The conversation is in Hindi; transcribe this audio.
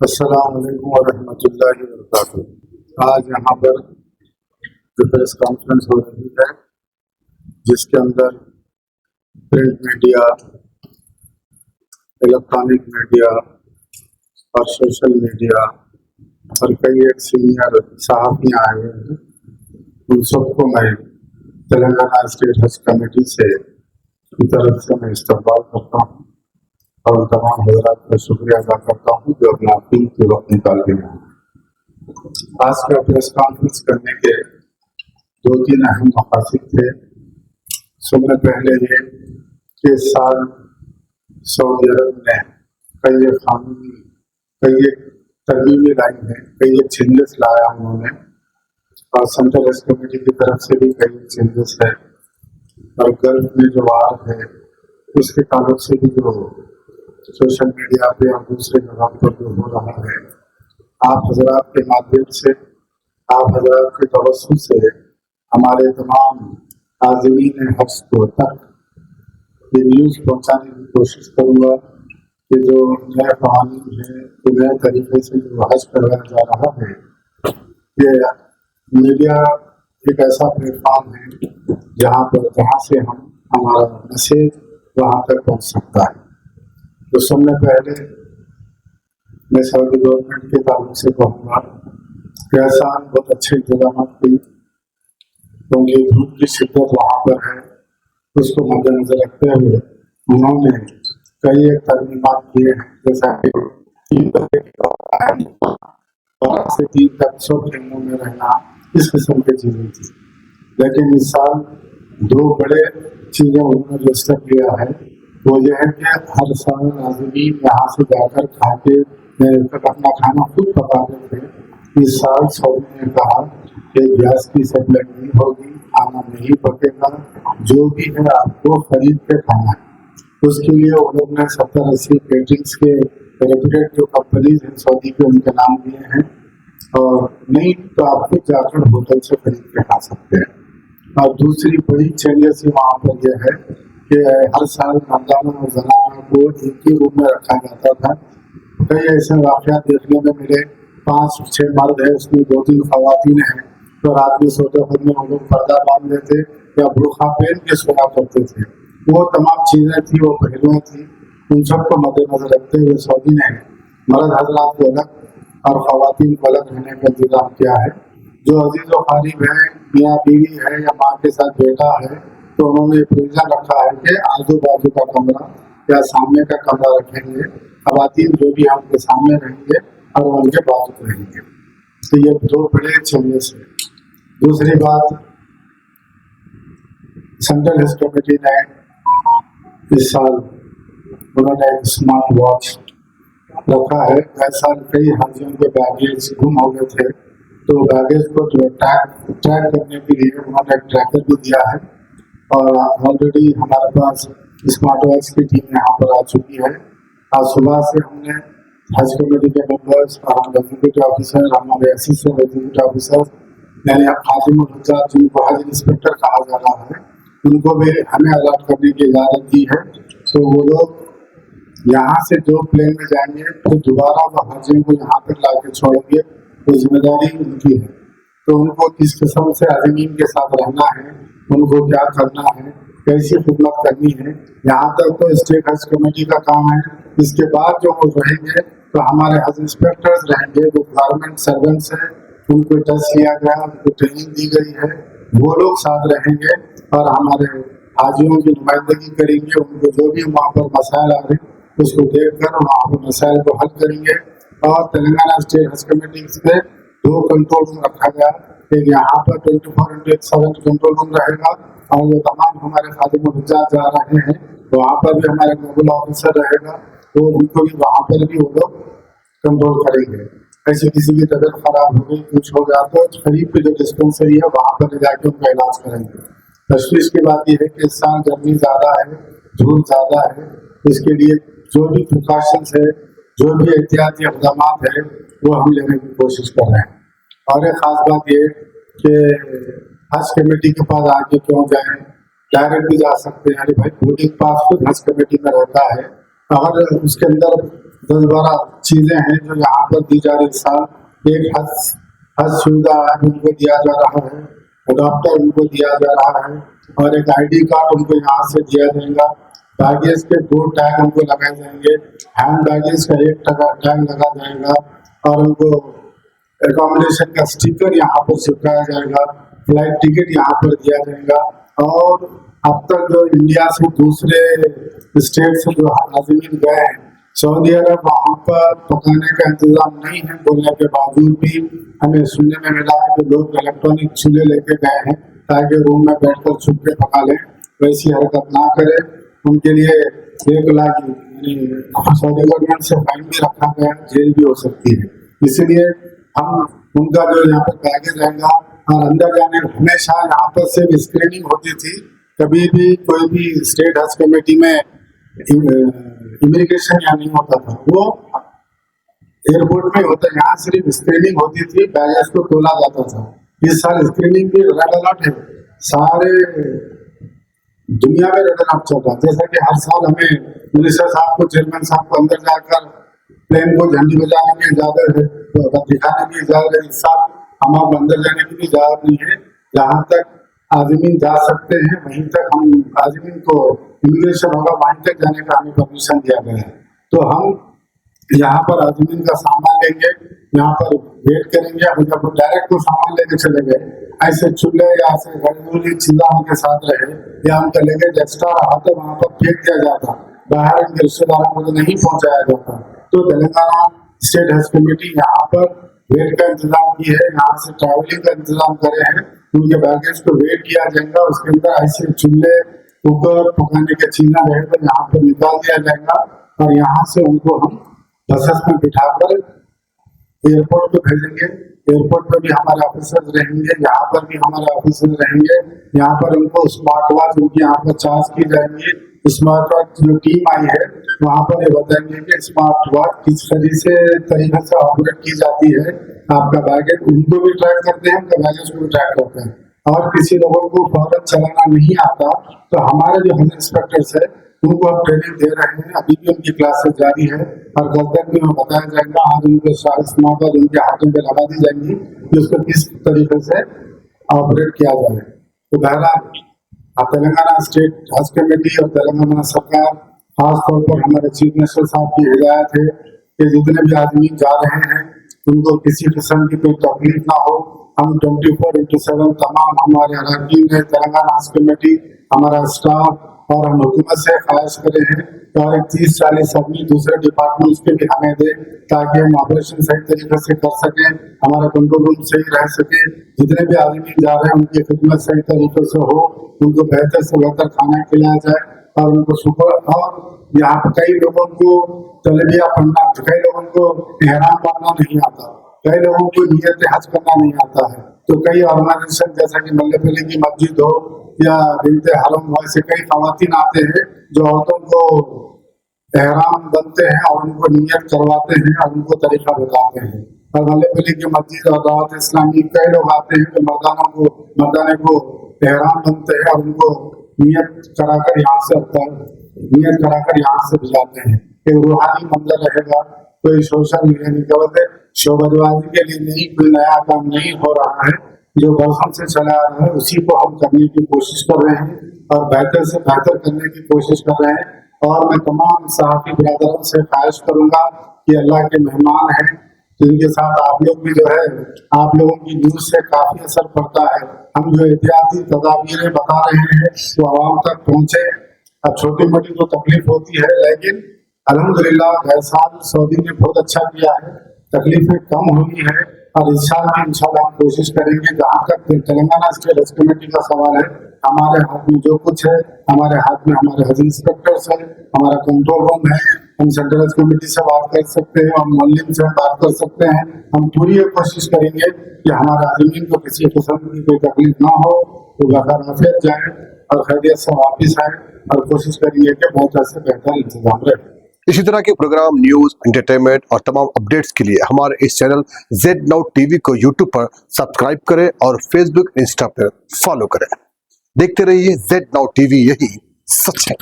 अस्सलाम वालेकुम वरहमतुल्लाहि वबरकातुहू। आज यहाँ पर जो प्रेस कॉन्फ्रेंस हो रही है, जिसके अंदर प्रिंट मीडिया, इलेक्ट्रॉनिक मीडिया और सोशल मीडिया और कई एक सीनियर सहाफ़ी आए हुए हैं, उन सबको मैं तेलंगाना स्टेट हज कमेटी से की तरफ से मैं इस्तकबाल करता हूँ और उन तमाम हज़रात का शुक्रिया अदा करता हूँ जो अपना कीमती वक्त निकाल के आए। आज का प्रेस कॉन्फ्रेंस करने के दो तीन अहम मकासद थे। सबसे पहले ये कि इस साल सऊदी अरब ने कई तरमीमें लाई हैं, कई चेंजेस लाया उन्होंने, और सेंट्रल हज कमेटी की तरफ से भी कई चेंजेस है, और गल्फ में जो वार है उसके ताल्लुक से भी जो सोशल मीडिया पे और दूसरे जगह पर जो हो रहा है, आप हजरात के माध्यम से, आप हजरात के तवज्जुह से हमारे तमाम आज़मीन हज को तक ये न्यूज़ पहुँचाने की कोशिश करूँगा कि जो नए क़वानीन हैं, जो नए तरीके से जो हज करवाया जा रहा है, ये मीडिया एक ऐसा प्लेटफॉर्म है जहाँ से हम हमारा मैसेज वहाँ तक पहुँच सकता है। तो सबसे पहले मैं सऊदी गवर्नमेंट के ताल्लुक से कहूँगा कि ऐसा बहुत अच्छे इंतजाम की, क्योंकि धूप की शिद्दत वहाँ पर है, उसको मद्देनजर रखते हुए उन्होंने कई एक तरमीमात किए हैं, जैसा कि 3 तक सब ट्रेनों में रहना, इस किस्म की चीज़ें थी। लेकिन इस साल 2 बड़े चीज़ें उन्होंने रजिस्टर किया है। वो यह है कि हर साल नाज़रीन यहाँ से जाकर खा के अपना खाना खुद पकाते थे। इस साल सऊदी ने कहा कि गैस की सप्लाई नहीं होगी, खाना नहीं पकेगा, जो भी है आपको खरीद के खाना है। उसके लिए वो लोग ने 70-80 केटरिंग्स के रेपुटेड जो कंपनीज हैं सऊदी के, उनके नाम दिए हैं, और नहीं तो आप खुद जाकर होटल से खरीद के खा सकते हैं। और दूसरी बड़ी चेंजेस वहाँ पर यह है कि हर साल मर्दाना और जनाना को एक ही रूम में रखा जाता था। कई ऐसे वाक़यात देखने में मिले, 5-6 मर्द है, उसमें 2-3 ख़वातीन हैं, तो रात में सोते वक्त में हम लोग पर्दा बांध लेते या बुर्खा पहन के सोया करते थे। वो तमाम चीज़ें थी, वो पहलुएँ थी, उन सबको मद्देनजर रखते हुए सऊदी ने मर्द हजरात को अलग और ख़वातीन को अलग रहने का इंतजाम किया है। जो अजीज़ व क़रीब है, मियाँ बीवी है या माँ के साथ बेटा है, तो उन्होंने प्रोविज़न रखा है कि आजू बाजू का कमरा या सामने का कमरा रखेंगे, ख़वातीन जो भी उनके सामने रहेंगे और उनके बाजू रहेंगे। तो ये 2 बड़े चेंजेस हैं। दूसरी बात, सेंट्रल हज कमेटी ने इस साल उन्होंने एक स्मार्ट वॉच रखा है। ऐसा कई हाजियों के बैगेज गुम हो गए थे, तो बैगेज को ट्रैक करने के लिए उन्होंने एक ट्रैकर भी दिया है, और ऑलरेडी हमारे पास स्मार्ट वॉच की टीम यहाँ पर आ चुकी है। आज सुबह से हमने हज कमेटी के मेंबर्स और हम एग्जीक्यूटिव ऑफिसर, हमारे असिस्टेंट एग्जीक्यूटिव ऑफिसर, यानी खादिमुल हुज्जाज जिनको हज इंस्पेक्टर कहा जा रहा है, उनको भी हमें अलर्ट करने की इजाज़त दी है। तो वो लोग यहाँ से जो प्लेन में जाएंगे, फिर दोबारा वो हाजियों को यहाँ पर ला के छोड़ेंगे, तो जिम्मेदारी उनकी है। तो उनको किस किस्म से आज़मीन के साथ रहना है, उनको क्या करना है, कैसी खिदमत करनी है, यहाँ तक तो स्टेट हज कमेटी का काम है। इसके बाद जो वो रहेंगे तो हमारे हज इंस्पेक्टर्स रहेंगे, जो गवर्नमेंट सर्वेंट्स हैं, उनको टेस्ट लिया गया, उनको ट्रेनिंग दी गई है, वो लोग साथ रहेंगे और हमारे हाजियों की नुमाइंदगी करेंगे। उनको जो भी वहाँ पर मसाइल आ रहे उसको देख कर वहाँ पर मसाइल को हल करेंगे। और तेलंगाना स्टेट हज कमेटी से 2 कंट्रोल रूम रखा गया, एक यहाँ पर 24/7 कंट्रोल रूम रहेगा, और जो तमाम हमारे खादिमुल हुज्जाज जा रहे हैं वहाँ पर भी हमारे नोबल ऑफिसर रहेगा, तो उनको भी वहाँ पर भी वो लोग कंट्रोल करेंगे। ऐसे किसी की तबीयत खराब हो गई, कुछ हो गया, तो करीब की जो डिस्पेंसरी है वहाँ पर ले जाकर उनका इलाज करेंगे। तशवीश की बात यह है कि इस साल गर्मी ज़्यादा है, धूप ज़्यादा है, इसके लिए जो भी प्रिकॉशंस है, जो भी एहतियाती इक़दाम है, वो हम लेने की कोशिश कर रहे हैं। और एक ख़ास बात ये कि हज कमेटी के पास आके क्यों जाएं, डायरेक्ट भी जा सकते हैं। अरे भाई, बोर्डिंग पास खुद हज कमेटी में रहता है, अगर उसके अंदर 10-12 चीजें हैं जो यहाँ पर दी जा रही इस साल। एक हज सुविधा है उनको दिया जा रहा है, डॉक्टर उनको दिया जा रहा है, और एक ID कार्ड उनको यहाँ से दिया जाएगा। बैगेज के 2 टैग उनको लगाए जाएंगे, हैंड बैगेज का 1 टैग लगा जाएगा, और उनको एकोमोडेशन का स्टिकर यहाँ पर चिपकाया जाएगा, फ्लाइट टिकट यहाँ पर दिया जाएगा। और अब तक जो इंडिया से दूसरे स्टेट से जो आदमी गए हैं सऊदी अरब, वहाँ पर पकाने का इंतजाम नहीं है बोलने के बावजूद भी हमें सुनने में मिला है कि लोग इलेक्ट्रॉनिक चूल्हे लेके गए हैं ताकि रूम में बैठकर छुप के पका लें। वैसी हरकत ना करें, उनके लिए 1 लाख सऊदी गवर्नमेंट से फाइन भी रखा गया, जेल भी हो सकती है। इसलिए हम उनका जो यहाँ पर बैगेज रहेगा, और अंदर जाने हमेशा यहाँ पर सिर्फ स्क्रीनिंग होती थी, कभी भी कोई भी स्टेट हज कमेटी में इमिग्रेशन यहाँ नहीं होता था, वो एयरपोर्ट में होता है। यहाँ सिर्फ स्क्रीनिंग होती थी, बैगेज को तोला जाता था। इस साल स्क्रीनिंग भी रेड अलर्ट है, सारे दुनिया में रेड अलर्ट चल रहा है। जैसा कि हर साल हमें मिनिस्टर साहब को, चेयरमैन साहब को अंदर जाकर प्लेन को झंडी बजाने की इजाजत है, दिखाने की इजाजत है, इस साल हमारे अंदर जाने की भी इजाजत नहीं है। जहाँ तक आदमी जा सकते हैं वहीं तक हम आदमी को इमिग्रेशन होगा, वहीं तक जाने का हमें परमिशन दिया गया है। तो हम यहाँ पर आदमी का सामान लेंगे, यहाँ पर वेट करेंगे, और जब डायरेक्ट को सामान लेके चले गए, ऐसे चूल्हे या ऐसे घरेलू चीजा उनके साथ रहे या उनका लगेज एक्स्ट्रा रहा तो वहाँ पर फेंक दिया जाता, बाहर उनके रिश्तेदारों को तो नहीं पहुँचाया जाता। तो तेलंगाना स्टेट हज कमेटी यहाँ पर वेट का इंतजाम की है, यहाँ से ट्रैवलिंग का इंतजाम करे हैं, उनके बैगेज को वेट किया जाएगा, उसके अंदर ऐसे चूल्हे कुकर पकाने की चीजें रहे तो यहाँ पर निकाल दिया जाएगा, और यहाँ से उनको हम बसेस में बिठाकर एयरपोर्ट पे भेजेंगे। एयरपोर्ट पे भी हमारे ऑफिसर्स रहेंगे, यहाँ पर भी हमारे ऑफिसर्स रहेंगे। यहाँ पर उनको स्मार्ट वॉच उनकी यहाँ पर चार्ज की जाएंगी। स्मार्ट वॉच जो टीम आई है वहाँ पर ये बताएंगे कि स्मार्ट वॉच किस तरीके से ऑपरेट की जाती है। आपका बैगेज उनको भी ट्रैक करते हैं, उनका बैगेज को भी ट्रैक करते हैं। और किसी लोगों को फौरन चलाना नहीं आता तो हमारे जो हज इंस्पेक्टर्स है उनको हम ट्रेनिंग दे रहे हैं, अभी भी उनकी क्लासेस जारी है, और कल तक भी हमें बताया जाएगा। आज उनको स्मार्ट वॉच उनके हाथों पे लगा दी जाएंगी कि उसको किस तरीके से ऑपरेट किया जाए। तो बहरहाल तेलंगाना स्टेट हज कमेटी और तेलंगाना सरकार खासतौर पर हमारे चीफ मिनिस्टर साहब की हिदायत है कि जितने भी आदमी जा रहे हैं उनको किसी किस्म की कोई तकलीफ ना हो। हम 24/7 तमाम हमारे अरकान है, तेलंगाना हज कमेटी, हमारा स्टाफ और हम हुकूमत से ख्वाहिश करे हैं और 30-40 आदमी दूसरे डिपार्टमेंट्स के भी हमें दे ताकि हम ऑपरेशन सही तरीके से कर सकें, हमारा कंट्रोल रूम सही रह सके। जितने भी आदमी जा रहे हैं उनकी खिदमत सही तरीके से हो, उनको बेहतर से बेहतर खाना खिलाया जाए और उनको शुक्र। और यहाँ पर कई लोगों को तलबिया पढ़ना, कई लोगों को एहराम बांधना नहीं आता, कई लोगों को नियत हज करना नहीं आता है। तो कई ऑर्गेनाइजेशन जैसा कि मल्लेपल्ली की मस्जिद हो या बिनते हरम हो, ऐसे कई खवातीन आते हैं जो औरतों को एहराम बनते हैं और उनको नियत करवाते हैं और उनको तरीका बताते हैं। और मल्लेपल्ली की मस्जिद और दावत इस्लामी कई लोग आते हैं जो मर्दाने को एहराम बनते हैं और उनको नियत कराकर यहाँ से भिजाते हैं। एक रूहानी मंजर रहेगा, कोई सोशल मीडिया शोबाजी के लिए नहीं, कोई नया काम नहीं हो रहा है, जो वर्षों से चला आ रहा है उसी को हम करने की कोशिश कर रहे हैं और बेहतर से बेहतर करने की कोशिश कर रहे हैं। और मैं तमाम सहाफ़ी बिरादरों से ख्वाहिश करूंगा कि अल्लाह के मेहमान हैं, जिनके साथ आप लोग भी जो है, आप लोगों की न्यूज से काफी असर पड़ता है। हम जो एहतियाती तदाबीरें बता रहे हैं वो आवाम तक पहुंचे। अब छोटी मोटी तो तकलीफ होती है, लेकिन अल्हम्दुलिल्लाह इस साल सऊदी ने बहुत अच्छा किया है, तकलीफें कम हुई है और इस साल भी इंशाल्लाह हम कोशिश करेंगे। जहाँ तक तेलंगाना स्टेट हज कमेटी का सवाल है, हमारे हाथ में जो कुछ है, हमारे हाथ में हमारे हज इंस्पेक्टर्स है, हमारा कंट्रोल रूम है, हम सेंट्रल हज कमेटी से बात कर सकते हैं, हम मुअल्लिम से बात कर सकते हैं। हम पूरी कोशिश करेंगे कि हमारे आदमी को किसी किस्म की कोई तकलीफ ना हो, तो बखैरियत जाए और खैरियत से वापिस आए और कोशिश करेंगे कि बेहतर से बेहतर इंतजाम रहे। इसी तरह के प्रोग्राम, न्यूज, एंटरटेनमेंट और तमाम अपडेट्स के लिए हमारे इस चैनल ZNow TV को YouTube पर सब्सक्राइब करें और Facebook, इंस्टा पर फॉलो करें। देखते रहिए ZNow TV, यही सच है।